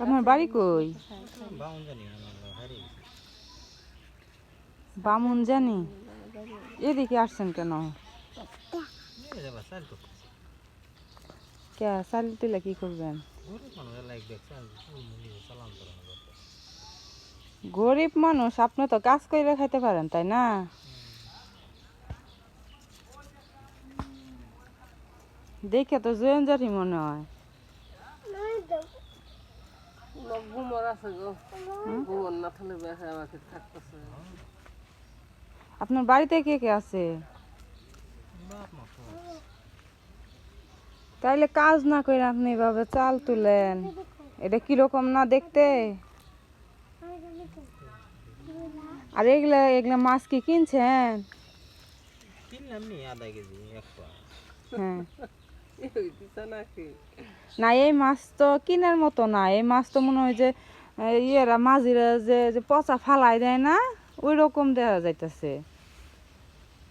আপনার বাড়ি কই? বামুন জানি। এদিকে আসছেন কেন? কে চাল তুলে কি করবেন? গরিব মানুষ, আপনি তো কাজ করে খাইতে পারেন, তাই না? দেখে তো জয়েন্টারি মনে হয়। আপনার বাড়িতে কে কে আছে? তাইলে কাজ না করে আপনি এভাবে চাল তুলেন, এটা কিরকম না দেখতে? আর এগুলা এগুলা মাছ কি কিনছেন? হ্যাঁ, না এই মাছ তো কিনার মতো না। এই মাছ তো মনে হয় যে ইয়েরা মাঝিরা যে পচা ফালাই দেয় না, ওই রকম দেখা যাইতেছে,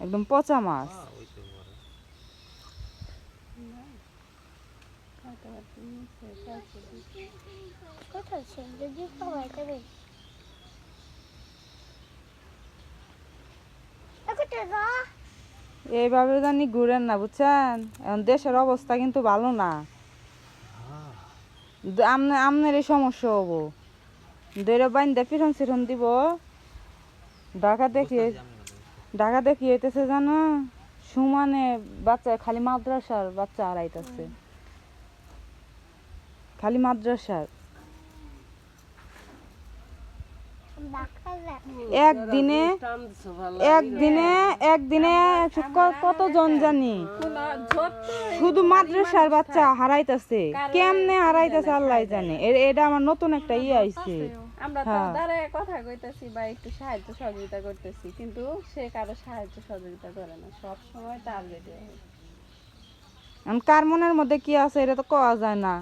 একদম পচা মাছ। এইভাবে জানি ঘুরেন না, বুঝছেন? এখন দেশের অবস্থা কিন্তু ভালো না। আপনার এই সমস্যা হবো, দৈরা বাইন্দা পিছন সিরন দিব। ঢাকা দেখি হইতেছে জানো, সমানে বাচ্চা, খালি মাদ্রাসার বাচ্চা হারাইতেছে, খালি মাদ্রাসার। একদিনে কতজন জানি শুধু মাদ্রাসার বাচ্চা হারাইতেছে। কেমনে হারাইতেছে আল্লাহ জানে। এটা আমার নতুন একটা ইয়ে আইছে। আমরা তো দাঁড়ায় কথা কইতেছি বা একটু সাহায্য সহযোগিতা করতেছি, কিন্তু সে কারো সাহায্য সহযোগিতা করে না, সব সময় টার্গেট। কার মনের মধ্যে কি আছে এটা তো কওয়া যায় না।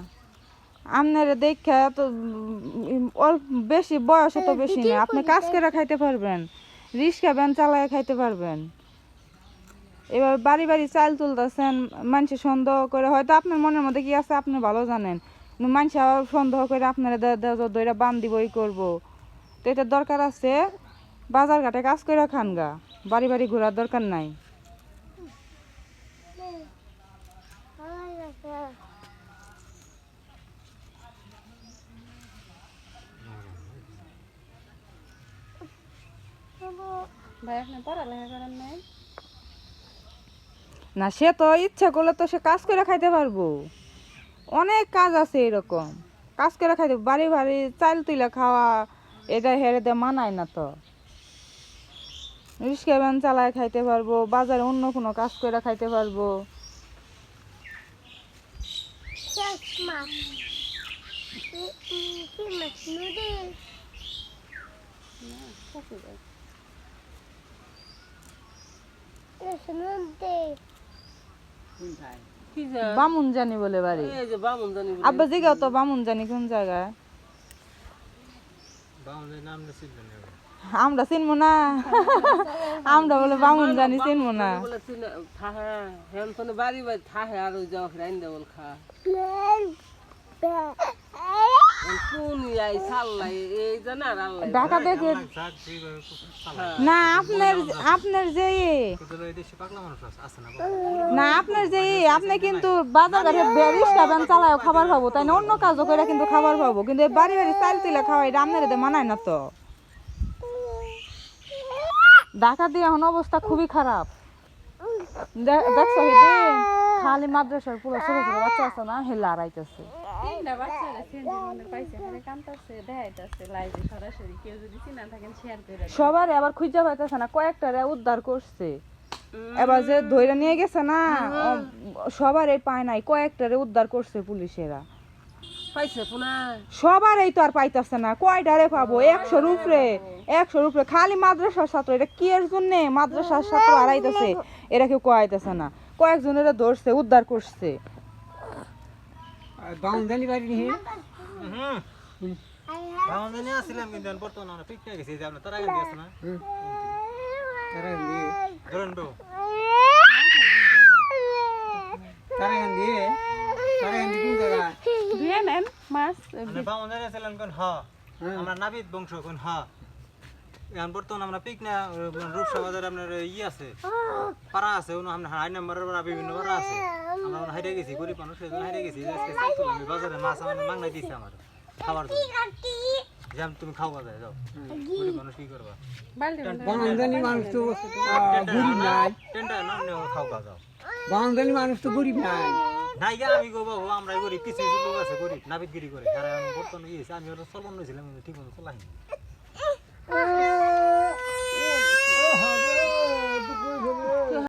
আপনারা দেখা তো বেশি বয়স তো বেশি না, আপনি কাজ করে খাইতে পারবেন, রিক্সা ভ্যান চালায় খাইতে পারবেন। এবার বাড়ি বাড়ি চাল তুলতেছেন, মানুষের সন্দেহ করে, হয়তো আপনার মনের মধ্যে কি আছে আপনি ভালো জানেন, মানুষ আবার সন্দেহ করে আপনারা দইরা বান দিব ই করবো। তো এটার দরকার আছে বাজার ঘাটে কাজ করে খান গা, বাড়ি বাড়ি ঘোরার দরকার নাই। ভাই আপনি পড়ালেখা করেন নাই? না, সে তো ইচ্ছা করলে তো সে কাজ করে খাইতে পারবো, অনেক কাজ আছে এরকম, কাজ করে খাইতে। বাড়ি বাড়ি চাল তুলে খাওয়া এটা হেরে দিয়ে মানায় না তো। রিক্সা ভ্যান চালায় খাইতে পারবো, বাজারে অন্য কোনো কাজ করে খাইতে পারবো। বামুন জানি বলে বাড়ি। আব্বা জিগাও তো বামুন জানি কোন জায়গায়? আমরা চিনবো না, আমরা বলে বামুন জানি চিনবো না। ঢাকা দেখে না আপনার যে না আপনার যে আপনি কিন্তু বাজার ঘাটে রিক্সা ভ্যান চালায় খাবার পাবো, তাই না? অন্য কাজও করে কিন্তু খাবার পাবো, কিন্তু বাড়ি বাড়ি চাল তুলে খাওয়াই আপনার এতে মানায় না তো। ঢাকা দিয়ে এখন অবস্থা খুবই খারাপ। দেখছো খালি মাদ্রাসার পুরো ছোট ছোট বাচ্চা আছে না, হেলা হারাইতেছে। সবার আবার খুঁজে পাইতেছে না, কয়েকটারে উদ্ধার করছে। এবার যে ধইরা নিয়ে গেছে না, সবার এই পায় নাই, কয়েকটারে উদ্ধার করছে পুলিশেরা। সবার এই তো আর পাইতেছে না, কয়টারে পাবো? 100-র উপরে খালি মাদ্রাসার ছাত্র। এটা কি এর জন্য মাদ্রাসার ছাত্র হারাইতেছে এরা কেউ কয়াইতেছে না। কয়েকজনেরা ধরছে, উদ্ধার করছে। তারাকান্দি কোন জায়গা ধুয়ে নেন মাছ মানে বামনের ছিলেন কোন হ আমরা নাবিদ বংশ কোন হ এখন বর্তমান আমরা পিকনা রূপসা বাজারে আপনার ই আছে পাড়া আছে আমরা হাই নাম্বারের পাড়া বিভিন্ন পাড়া আছে আমরা হাইরে গেছি গরিব মানুষ সেজন্য হাইরে গেছি আজকে চাইছিলাম আমি বাজারে মাছ আমার মাংনাই দিছে আমার খাবার জন্য যেমন তুমি খাওয়া যায় যাও গরিব মানুষ কি করবা বালতি বাঙালি মানুষ তো গরিব নাই টেন্ডার না খাওয়া যাও বাঙালি মানুষ তো গরিব নাই নাই গা আমি গো বাবু আমরা গরিব কিছু লোক আছে গরিব নাবিদগিরি করে আর বর্তমানে গিয়েছে আমি ওরা চলন নিয়েছিলাম ঠিক মতো চলাই